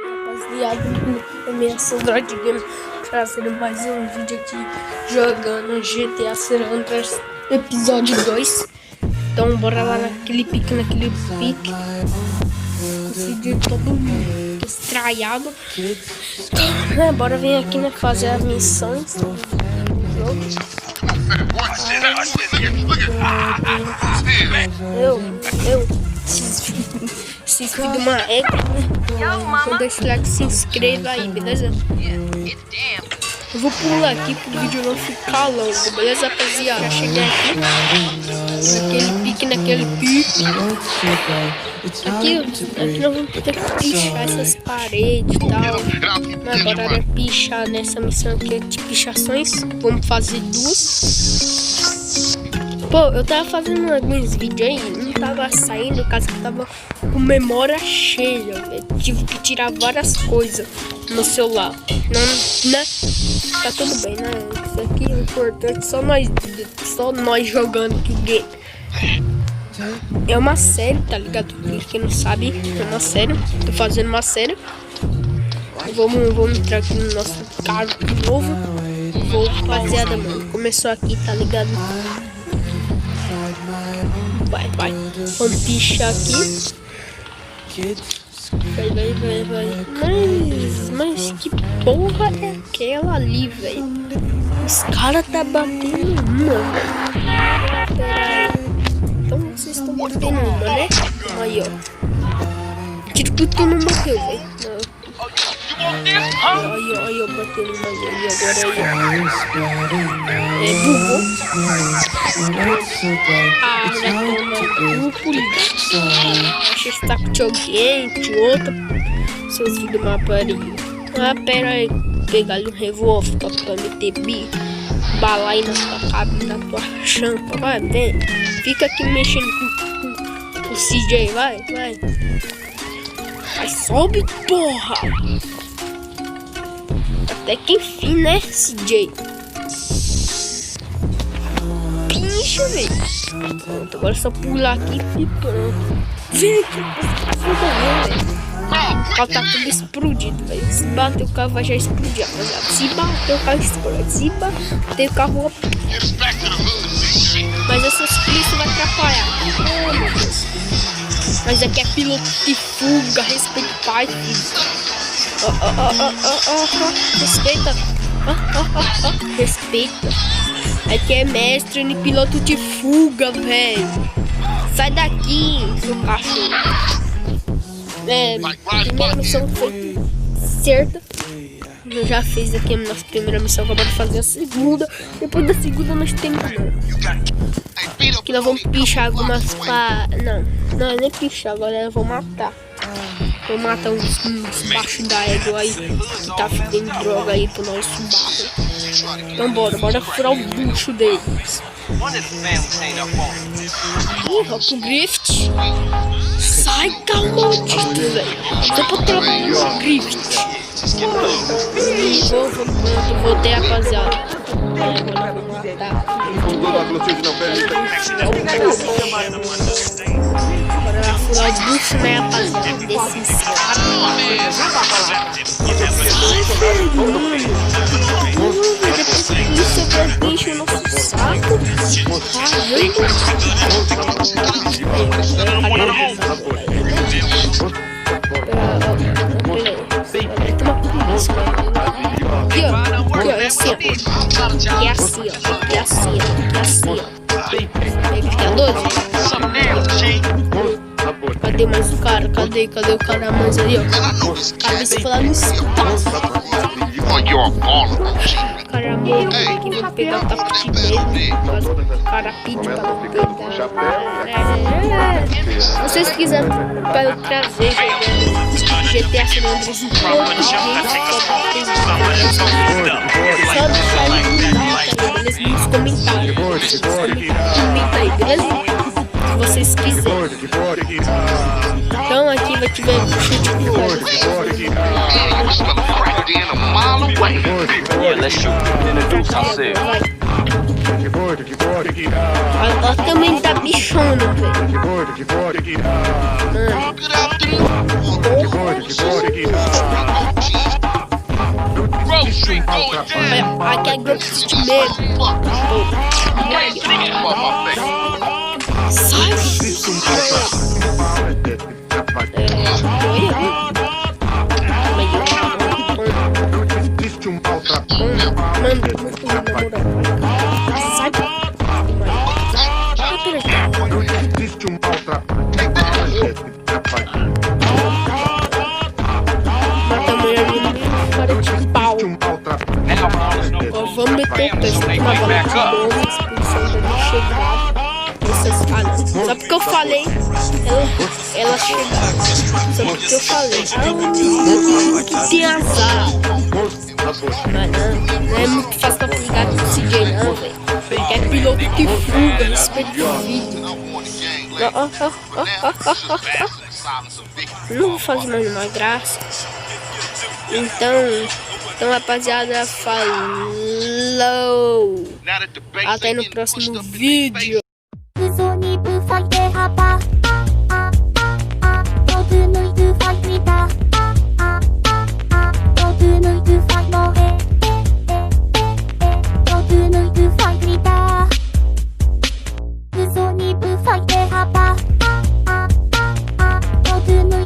Rapaziada, é minha Android Game trazendo mais um vídeo aqui jogando GTA San Andreas episódio 2. Então bora lá naquele pique. Esse dia todo estraiado. Então, bora vir aqui, né, fazer as missões do jogo. Esses filhos de uma égua, né? Então deixa o like, se inscreva aí, beleza? Eu vou pular aqui pro vídeo não ficar longo, beleza, rapaziada? Já cheguei aqui, naquele pique. Aqui nós vamos ter que pichar essas paredes e tal. Agora é pichar nessa missão aqui, de pichações. Vamos fazer duas. Pô, eu tava fazendo alguns vídeos aí, não tava saindo, caso que tava com memória cheia, velho. Tive que tirar várias coisas no celular. Não, né? Tá tudo bem, né? Isso aqui é importante, só nós jogando aqui game. É uma série, tá ligado? Quem não sabe, é uma série. Tô fazendo uma série. Vamos entrar aqui no nosso carro de novo. Vou, rapaziada, mano. Começou aqui, tá ligado? Vai. Vamos pichar aqui. Vai. Mas que porra é aquela ali, velho? Os caras tá batendo uma, velho. Pera aí. Então vocês estão batendo uma, né? Aí, ó. Tiro que tu não bateu, velho. Aí, eu batendo uma ali agora aí. Bugou. Acho que está com alguém, de outra. Seus filhos de uma aparelho. Pera aí. Pegar ali um revólver pra meter bala aí na tua cabeça, na tua champa. Vai, vem. Fica aqui mexendo com o CJ, vai. Vai, sobe, porra. Até que enfim, né, CJ? Pincha, velho. Pronto, agora é só pular aqui e pronto. Vem aqui, velho. O carro tá tudo explodido, velho. Se bater o carro vai já explodir, rapaziada. Se bater o carro explode. Se bater o carro... Mas essas polícias vai atrapalhar. Oh, meu Deus. Mas aqui é piloto de fuga. Respeita o pai, filho. Respeita. Respeita. Aqui é mestre em piloto de fuga, velho. Sai daqui, seu cachorro. Primeira missão foi certa. Eu já fiz aqui a nossa primeira missão. Acabou de fazer a segunda. Depois da segunda nós temos. Aqui nós vamos pichar algumas pá. Não, nem pichar, agora eu vou matar. Vou matar uns baixos da égua aí que tá ficando droga aí pro nosso barro. Então bora furar o bucho deles. Ó pro Grift. Sai, maldito, velho. Só pra trabalhar no Grift. Vou ter, rapaziada. Agora vou matar. Bora lá furar o bucho, né, rapaziada, desses caras. Isso vai encher o nosso saco. Aqui, ó, é assim, ó. Fica doido? Cadê mais o cara? Cadê o cara mais ali, ó? Cabeça foi lá no espaço. Cara morto aqui, vou pegar o tapete dele. O cara pediu pra não pegar. Se vocês quiserem para eu trazer GTA San Andreas em português, só deixar aí nos comentários. Comenta aí, beleza? Se vocês quiserem. Então aqui vai te ver chute com ela também tá bichona, velho. Aqui é Ghost mesmo. Sai! Vamos meter o texto aqui na bola de bola, expulsão da minha chegada. Só porque eu falei, ela chegaram. Só porque eu falei. Que tem azar. Mas não é muito fácil pra ligar com esse CJ não, velho. Ele quer piloto que fuga, respeito o vídeo. Não vou fazer mais uma graça. Então, rapaziada, falou! Até no próximo vídeo.